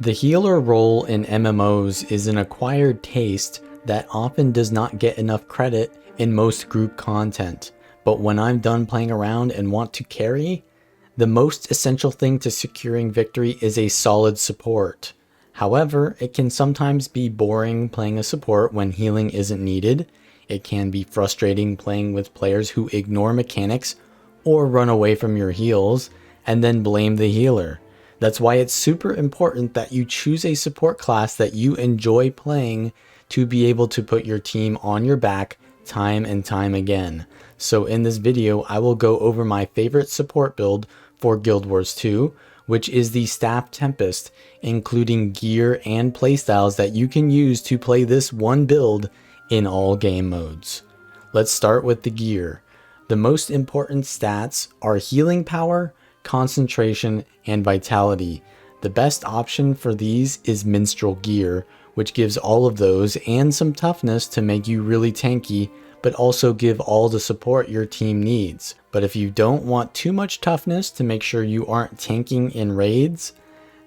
The healer role in MMOs is an acquired taste that often does not get enough credit in most group content, but when I'm done playing around and want to carry, the most essential thing to securing victory is a solid support. However, it can sometimes be boring playing a support when healing isn't needed. It can be frustrating playing with players who ignore mechanics or run away from your heals and then blame the healer. That's why it's super important that you choose a support class that you enjoy playing to be able to put your team on your back time and time again. So in this video, I will go over my favorite support build for Guild Wars 2, which is the Staff Tempest, including gear and playstyles that you can use to play this one build in all game modes. Let's start with the gear. The most important stats are healing power, concentration, and vitality. The best option for these is minstrel gear, which gives all of those and some toughness to make you really tanky, but also give all the support your team needs. But if you don't want too much toughness to make sure you aren't tanking in raids,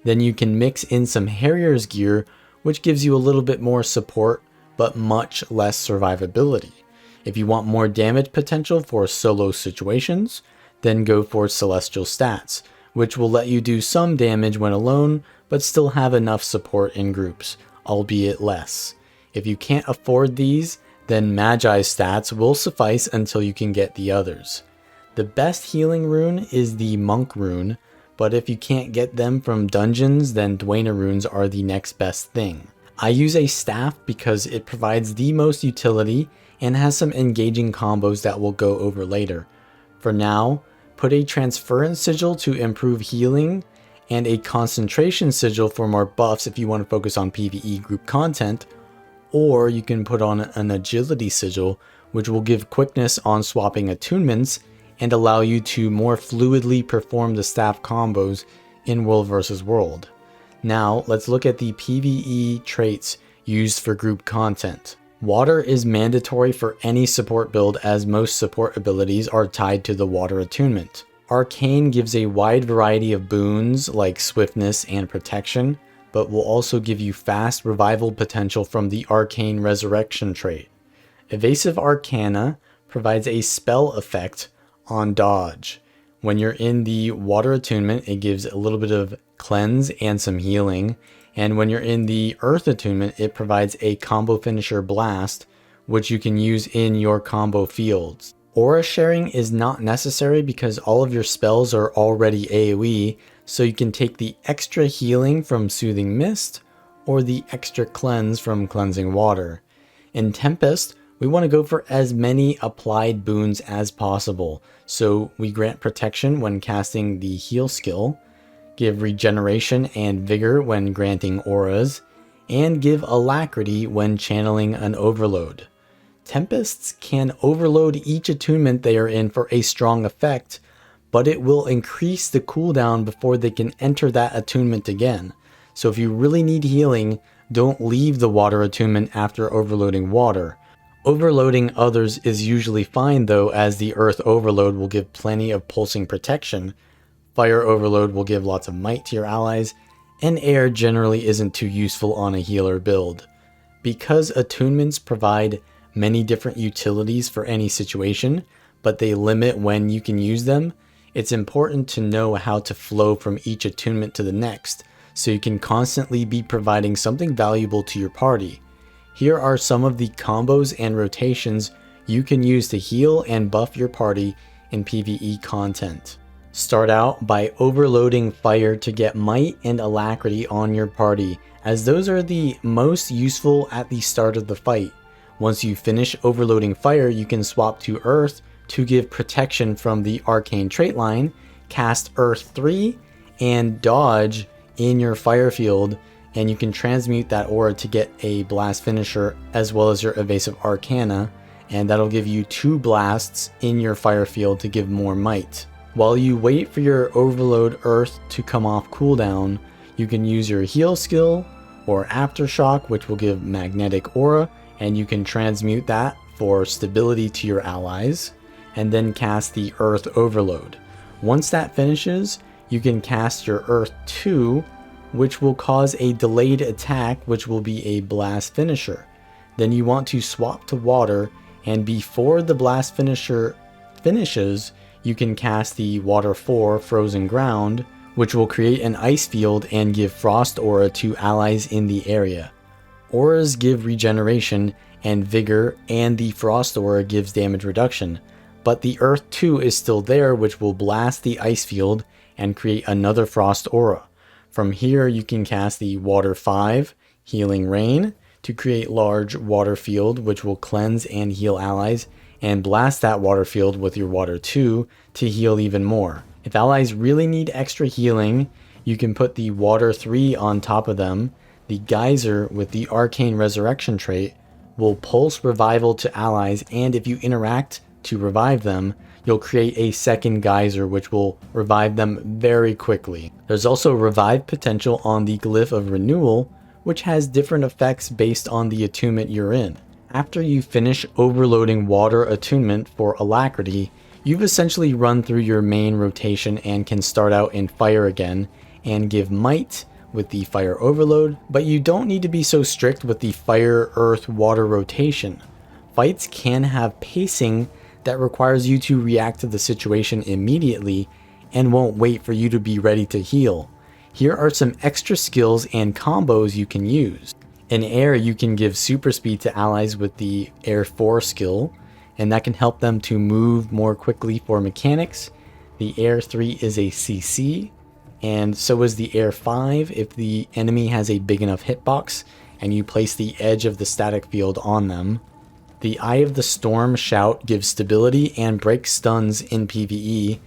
then you can mix in some Harrier's gear, which gives you a little bit more support, but much less survivability. If you want more damage potential for solo situations, then go for Celestial stats, which will let you do some damage when alone, but still have enough support in groups, albeit less. If you can't afford these, then Magi's stats will suffice until you can get the others. The best healing rune is the Monk rune, but if you can't get them from dungeons, then Dwayne runes are the next best thing. I use a staff because it provides the most utility and has some engaging combos that we'll go over later. For now, put a transference sigil to improve healing and a concentration sigil for more buffs if you want to focus on PvE group content, or you can put on an agility sigil, which will give quickness on swapping attunements and allow you to more fluidly perform the staff combos in World vs. World. Now let's look at the PvE traits used for group content. Water is mandatory for any support build as most support abilities are tied to the water attunement. Arcane gives a wide variety of boons like swiftness and protection, but will also give you fast revival potential from the Arcane Resurrection trait. Evasive Arcana provides a spell effect on dodge. When you're in the water attunement, it gives a little bit of cleanse and some healing. And when you're in the Earth attunement, it provides a combo finisher blast, which you can use in your combo fields. Aura sharing is not necessary because all of your spells are already AoE, so you can take the extra healing from Soothing Mist or the extra cleanse from Cleansing Water. In Tempest, we want to go for as many applied boons as possible, so we grant protection when casting the heal skill, give regeneration and vigor when granting auras, and give alacrity when channeling an overload. Tempests can overload each attunement they are in for a strong effect, but it will increase the cooldown before they can enter that attunement again. So if you really need healing, don't leave the water attunement after overloading water. Overloading others is usually fine though, as the earth overload will give plenty of pulsing protection, fire overload will give lots of might to your allies, and air generally isn't too useful on a healer build. Because attunements provide many different utilities for any situation, but they limit when you can use them, it's important to know how to flow from each attunement to the next, so you can constantly be providing something valuable to your party. Here are some of the combos and rotations you can use to heal and buff your party in PvE content. Start out by overloading fire to get might and alacrity on your party, as those are the most useful at the start of the fight. Once you finish overloading fire, you can swap to earth to give protection from the arcane trait line, cast earth 3, and dodge in your fire field, and you can transmute that aura to get a blast finisher as well as your evasive arcana, and that'll give you 2 blasts in your fire field to give more might. While you wait for your overload earth to come off cooldown, you can use your heal skill or aftershock, which will give magnetic aura, and you can transmute that for stability to your allies, and then cast the earth overload. Once that finishes, you can cast your earth 2, which will cause a delayed attack, which will be a blast finisher. Then you want to swap to water, and before the blast finisher finishes, you can cast the Water 4 Frozen Ground, which will create an ice field and give frost aura to allies in the area. Auras give regeneration and vigor, and the frost aura gives damage reduction, but the earth 2 is still there, which will blast the ice field and create another frost aura. From here you can cast the Water 5 Healing Rain to create large water field, which will cleanse and heal allies, and blast that water field with your Water 2 to heal even more. If allies really need extra healing, you can put the Water 3 on top of them. The Geyser with the Arcane Resurrection trait will pulse revival to allies, and if you interact to revive them, you'll create a second Geyser which will revive them very quickly. There's also revive potential on the Glyph of Renewal, which has different effects based on the attunement you're in. After you finish overloading water attunement for Alacrity, you've essentially run through your main rotation and can start out in fire again and give might with the fire overload, but you don't need to be so strict with the fire, earth, water rotation. Fights can have pacing that requires you to react to the situation immediately and won't wait for you to be ready to heal. Here are some extra skills and combos you can use. In air, you can give super speed to allies with the Air 4 skill, and that can help them to move more quickly for mechanics. The Air 3 is a CC, and so is the Air 5 if the enemy has a big enough hitbox and you place the edge of the static field on them. The Eye of the Storm shout gives stability and breaks stuns in PvE,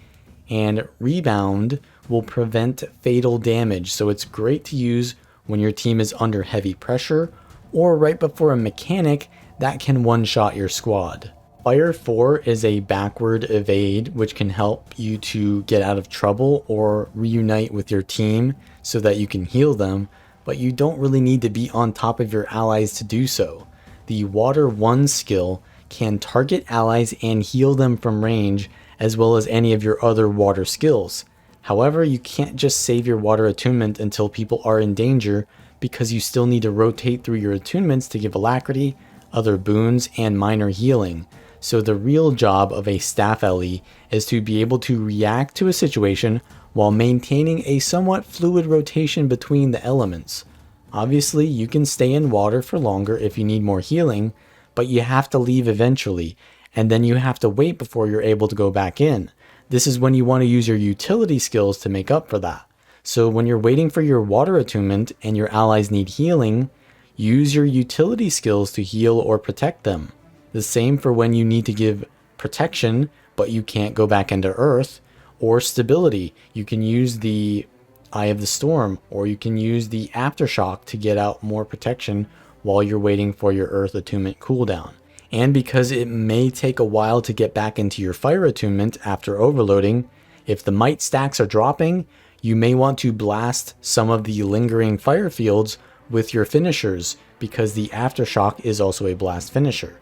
and Rebound will prevent fatal damage, so it's great to use when your team is under heavy pressure or right before a mechanic that can one-shot your squad. Fire 4 is a backward evade, which can help you to get out of trouble or reunite with your team so that you can heal them, but you don't really need to be on top of your allies to do so. The Water 1 skill can target allies and heal them from range, as well as any of your other water skills. However, you can't just save your water attunement until people are in danger, because you still need to rotate through your attunements to give Alacrity, other boons, and minor healing. So the real job of a Staff LE is to be able to react to a situation while maintaining a somewhat fluid rotation between the elements. Obviously, you can stay in water for longer if you need more healing, but you have to leave eventually, and then you have to wait before you're able to go back in. This is when you want to use your utility skills to make up for that. So when you're waiting for your water attunement and your allies need healing, use your utility skills to heal or protect them. The same for when you need to give protection, but you can't go back into Earth, or stability. You can use the Eye of the Storm, or you can use the Aftershock to get out more protection while you're waiting for your Earth attunement cooldown. And because it may take a while to get back into your fire attunement after overloading, if the might stacks are dropping, you may want to blast some of the lingering fire fields with your finishers, because the Aftershock is also a blast finisher.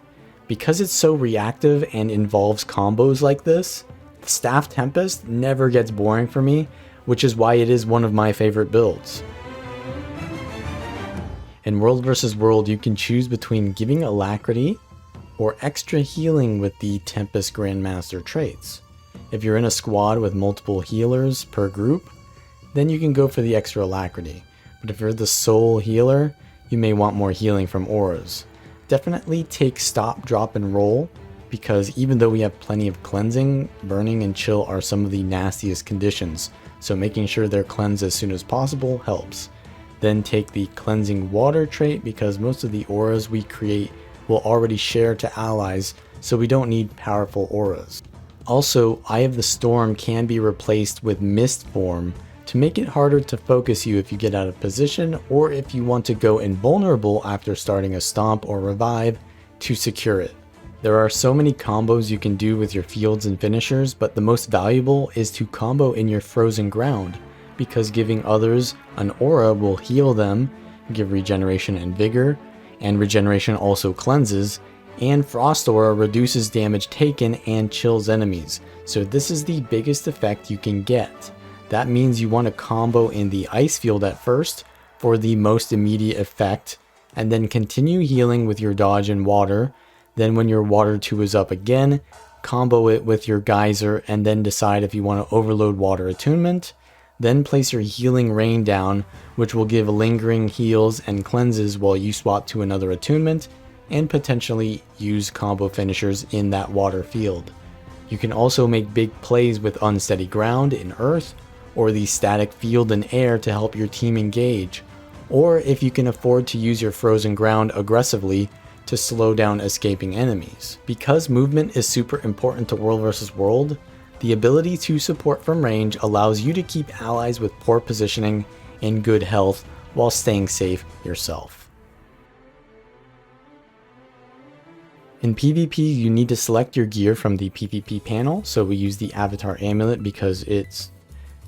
Because it's so reactive and involves combos like this, Staff Tempest never gets boring for me, which is why it is one of my favorite builds. In World vs. World, you can choose between giving Alacrity or extra healing with the Tempest Grandmaster traits. If you're in a squad with multiple healers per group, then you can go for the extra Alacrity. But if you're the sole healer, you may want more healing from auras. Definitely take Stop, Drop, and Roll, because even though we have plenty of cleansing, burning and chill are some of the nastiest conditions, so making sure they're cleansed as soon as possible helps. Then take the Cleansing Water trait, because most of the auras we create will already share to allies, so we don't need powerful auras. Also, Eye of the Storm can be replaced with Mist form to make it harder to focus you if you get out of position, or if you want to go invulnerable after starting a stomp or revive to secure it. There are so many combos you can do with your fields and finishers, but the most valuable is to combo in your Frozen Ground, because giving others an aura will heal them, give regeneration and vigor, and regeneration also cleanses, and Frost Aura reduces damage taken and chills enemies, so this is the biggest effect you can get. that means you want to combo in the ice field at first for the most immediate effect, and then continue healing with your dodge and water. Then when your water 2 is up again, combo it with your geyser, and then decide if you want to overload water attunement. Then place your healing rain down, which will give lingering heals and cleanses while you swap to another attunement, and potentially use combo finishers in that water field. You can also make big plays with unsteady ground in earth, or the static field in air to help your team engage, or if you can afford to use your frozen ground aggressively to slow down escaping enemies. Because movement is super important to World vs. World, the ability to support from range allows you to keep allies with poor positioning and good health while staying safe yourself. In PvP, you need to select your gear from the PvP panel, so we use the Avatar Amulet because it's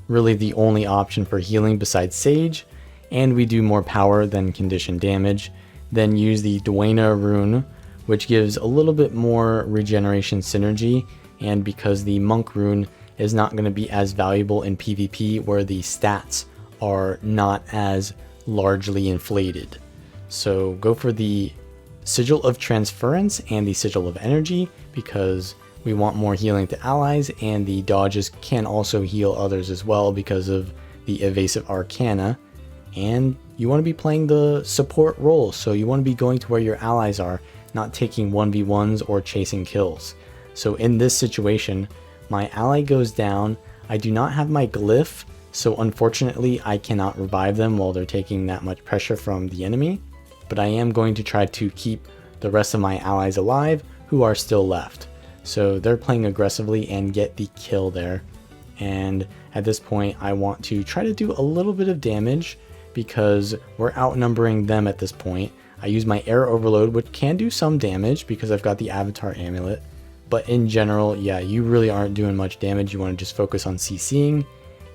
really the only option for healing besides Sage, and we do more power than condition damage. Then use the Duena rune, which gives a little bit more regeneration synergy, and because the Monk rune is not going to be as valuable in PvP where the stats are not as largely inflated. So go for the Sigil of Transference and the Sigil of Energy because we want more healing to allies, and the dodges can also heal others as well because of the Evasive Arcana. And you want to be playing the support role, so you want to be going to where your allies are, not taking 1v1s or chasing kills. So in this situation, my ally goes down. I do not have my glyph, so unfortunately I cannot revive them while they're taking that much pressure from the enemy, but I am going to try to keep the rest of my allies alive who are still left. So they're playing aggressively and get the kill there. And at this point I want to try to do a little bit of damage because we're outnumbering them at this point. I use my air overload, which can do some damage because I've got the Avatar Amulet. But in general, yeah, you really aren't doing much damage. You want to just focus on CCing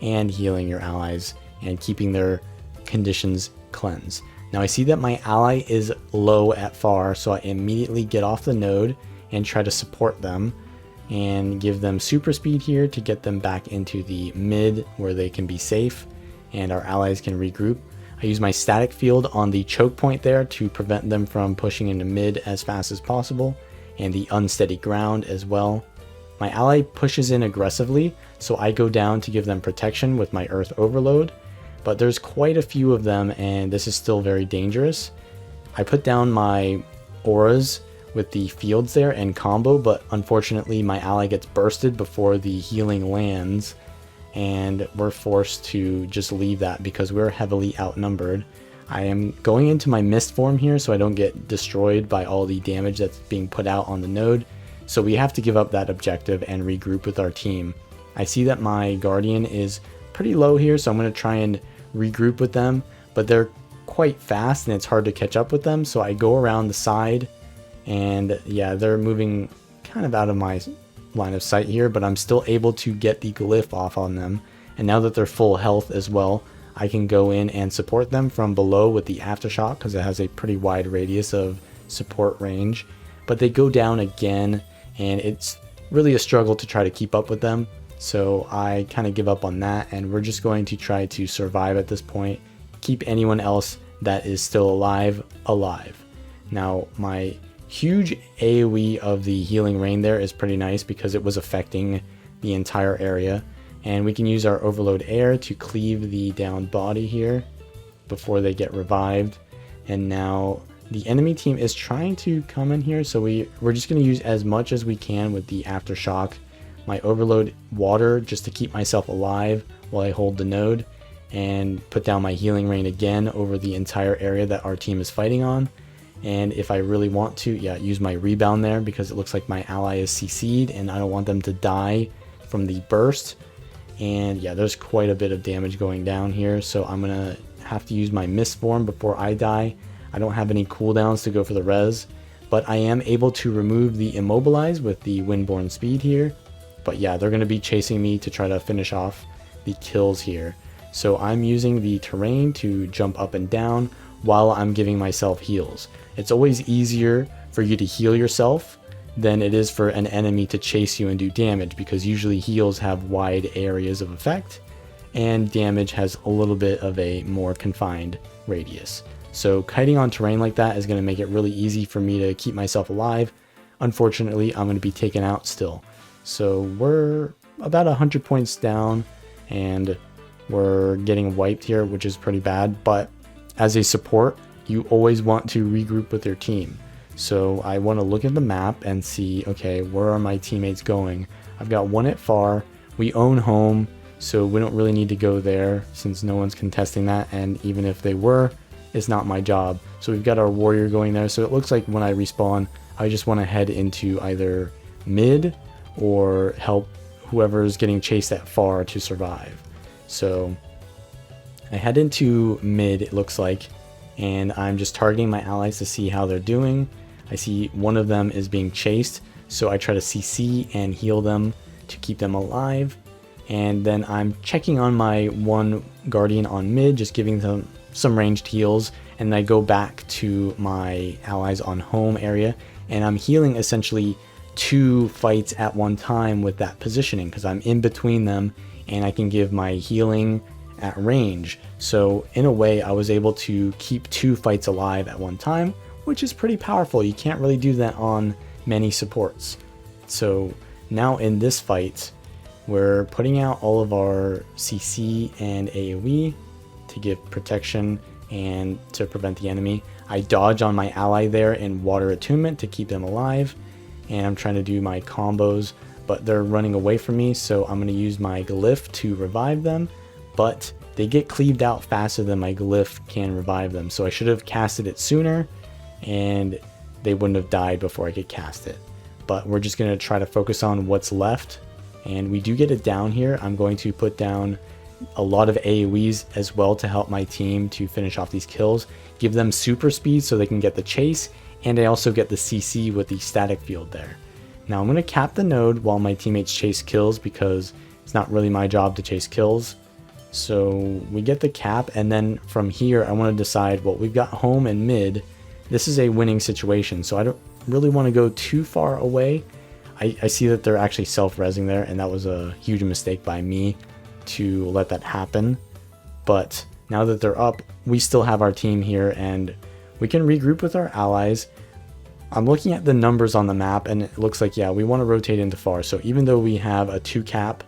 and healing your allies and keeping their conditions cleansed. Now I see that my ally is low at far, so I immediately get off the node and try to support them and give them super speed here to get them back into the mid where they can be safe and our allies can regroup. I use my static field on the choke point there to prevent them from pushing into mid as fast as possible, and the unsteady ground as well. My ally pushes in aggressively, so I go down to give them protection with my earth overload, but there's quite a few of them and this is still very dangerous. I put down my auras with the fields there and combo, but unfortunately my ally gets bursted before the healing lands, and we're forced to just leave that because we're heavily outnumbered. I am going into my mist form here so I don't get destroyed by all the damage that's being put out on the node, so we have to give up that objective and regroup with our team. I see that my Guardian is pretty low here, so I'm going to try and regroup with them, but they're quite fast and it's hard to catch up with them, so I go around the side, and yeah, they're moving kind of out of my line of sight here, but I'm still able to get the glyph off on them, and now that they're full health as well, I can go in and support them from below with the aftershock because it has a pretty wide radius of support range. But they go down again and it's really a struggle to try to keep up with them, so I kind of give up on that, and we're just going to try to survive at this point, keep anyone else that is still alive. Now my huge AoE of the healing rain there is pretty nice because it was affecting the entire area, and we can use our overload air to cleave the downed body here before they get revived. And now the enemy team is trying to come in here, so we're just going to use as much as we can with the aftershock, my overload water just to keep myself alive while I hold the node, and put down my healing rain again over the entire area that our team is fighting on. And if I really want to, yeah, use my rebound there because it looks like my ally is CC'd and I don't want them to die from the burst. And yeah, there's quite a bit of damage going down here, so I'm gonna have to use my mist form before I die. I don't have any cooldowns to go for the res, but I am able to remove the immobilize with the windborne speed here. But yeah, they're gonna be chasing me to try to finish off the kills here. So I'm using the terrain to jump up and down while I'm giving myself heals. It's always easier for you to heal yourself than it is for an enemy to chase you and do damage, because usually heals have wide areas of effect and damage has a little bit of a more confined radius. So kiting on terrain like that is going to make it really easy for me to keep myself alive. Unfortunately, I'm going to be taken out still. So we're about 100 points down and we're getting wiped here, which is pretty bad. But as a support, you always want to regroup with your team. So I want to look at the map and see, okay, where are my teammates going? I've got one at far. We own home, so we don't really need to go there since no one's contesting that. And even if they were, it's not my job. So we've got our warrior going there. So it looks like when I respawn, I just want to head into either mid or help whoever's getting chased that far to survive. So I head into mid, it looks like, and I'm just targeting my allies to see how they're doing. I see one of them is being chased, so I try to CC and heal them to keep them alive. And then I'm checking on my one guardian on mid, just giving them some ranged heals, and I go back to my allies on home area, and I'm healing essentially 2 fights at one time with that positioning because I'm in between them and I can give my healing at range. So in a way, I was able to keep 2 fights alive at one time, which is pretty powerful. You can't really do that on many supports. So now in this fight, we're putting out all of our CC and AoE to give protection and to prevent the enemy. I dodge on my ally there in water attunement to keep them alive, and I'm trying to do my combos, but they're running away from me, so I'm going to use my glyph to revive them, but they get cleaved out faster than my glyph can revive them. So I should have casted it sooner and they wouldn't have died before I could cast it. But we're just going to try to focus on what's left, and we do get it down here. I'm going to put down a lot of AoEs as well to help my team to finish off these kills, give them super speed so they can get the chase, and I also get the CC with the static field there. Now I'm going to cap the node while my teammates chase kills because it's not really my job to chase kills. So we get the cap, and then from here I want to decide, well, we've got home and mid. This is a winning situation, so I don't really want to go too far away. I see that they're actually self-resing there, and that was a huge mistake by me to let that happen. But now that they're up, we still have our team here and we can regroup with our allies. I'm looking at the numbers on the map and it looks like, yeah, we want to rotate into far. So even though we have a 2 cap,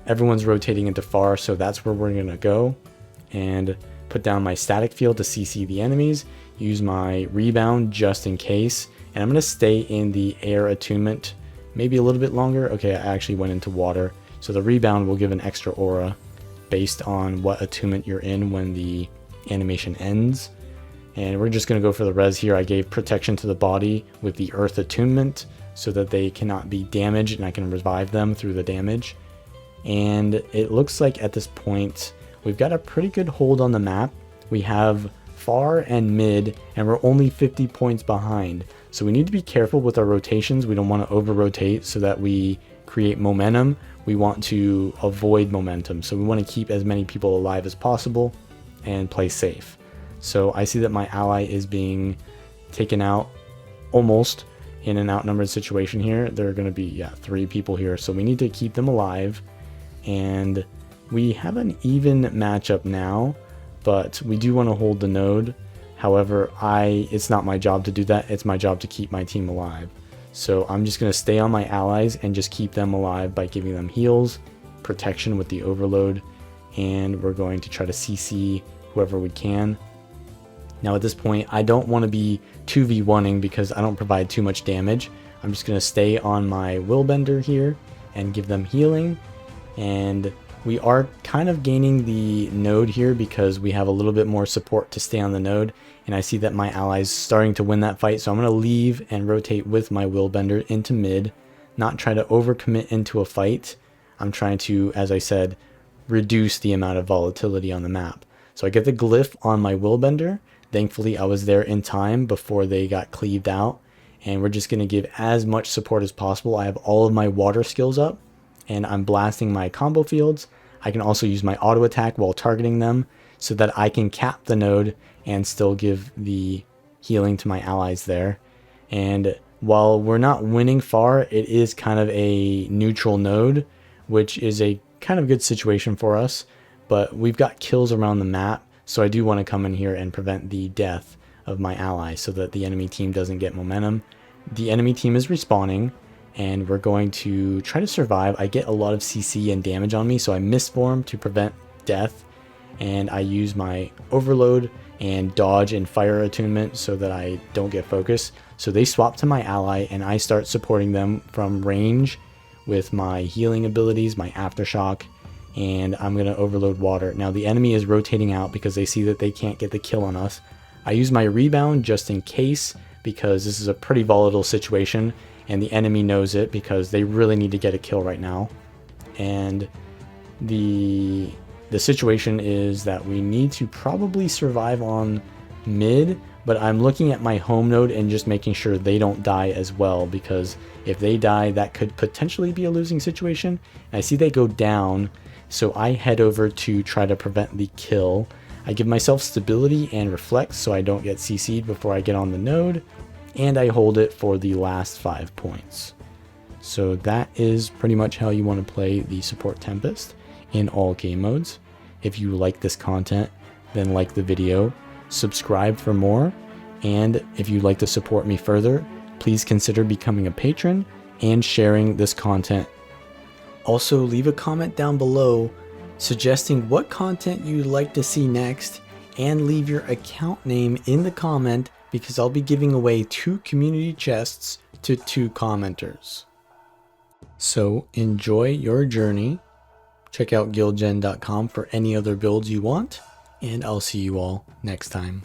everyone's rotating into far, so that's where we're going to go. And put down my static field to CC the enemies, use my rebound just in case, and I'm going to stay in the air attunement maybe a little bit longer. Okay, I actually went into water. So the rebound will give an extra aura based on what attunement you're in when the animation ends. And we're just going to go for the res here. I gave protection to the body with the earth attunement so that they cannot be damaged and I can revive them through the damage. And it looks like at this point we've got a pretty good hold on the map. We have far and mid, and we're only 50 points behind. So we need to be careful with our rotations. We don't want to over rotate so that we create momentum. We want to avoid momentum. So we want to keep as many people alive as possible and play safe. So I see that my ally is being taken out almost in an outnumbered situation here. There are going to be 3 people here, so we need to keep them alive. And we have an even matchup now, but we do want to hold the node. However, it's not my job to do that. It's my job to keep my team alive. So I'm just going to stay on my allies and just keep them alive by giving them heals, protection with the overload, and we're going to try to CC whoever we can. Now at this point, I don't want to be 2v1ing because I don't provide too much damage. I'm just going to stay on my willbender here and give them healing. And we are kind of gaining the node here because we have a little bit more support to stay on the node. And I see that my ally's starting to win that fight, so I'm going to leave and rotate with my willbender into mid, not try to overcommit into a fight. I'm trying to, as I said, reduce the amount of volatility on the map. So I get the glyph on my willbender. Thankfully, I was there in time before they got cleaved out, and we're just going to give as much support as possible. I have all of my water skills up, and I'm blasting my combo fields. I can also use my auto attack while targeting them so that I can cap the node and still give the healing to my allies there. And while we're not winning far, it is kind of a neutral node, which is a kind of good situation for us. but we've got kills around the map, so I do want to come in here and prevent the death of my ally so that the enemy team doesn't get momentum. The enemy team is respawning, and we're going to try to survive. I get a lot of CC and damage on me, so I misform to prevent death, and I use my overload and dodge and fire attunement so that I don't get focus. So they swap to my ally, and I start supporting them from range with my healing abilities, my aftershock, and I'm going to overload water. Now the enemy is rotating out because they see that they can't get the kill on us. I use my rebound just in case, because this is a pretty volatile situation, and the enemy knows it because they really need to get a kill right now. And the situation is that we need to probably survive on mid, but I'm looking at my home node and just making sure they don't die as well, because if they die, that could potentially be a losing situation. And I see they go down, so I head over to try to prevent the kill. I give myself stability and reflex so I don't get CC'd before I get on the node, and I hold it for the last 5 points. So that is pretty much how you want to play the Support Tempest in all game modes. If you like this content, then like the video, subscribe for more, and if you'd like to support me further, please consider becoming a patron and sharing this content. Also, leave a comment down below suggesting what content you'd like to see next, and leave your account name in the comment, because I'll be giving away 2 community chests to 2 commenters. So enjoy your journey. Check out guildgen.com for any other builds you want, and I'll see you all next time.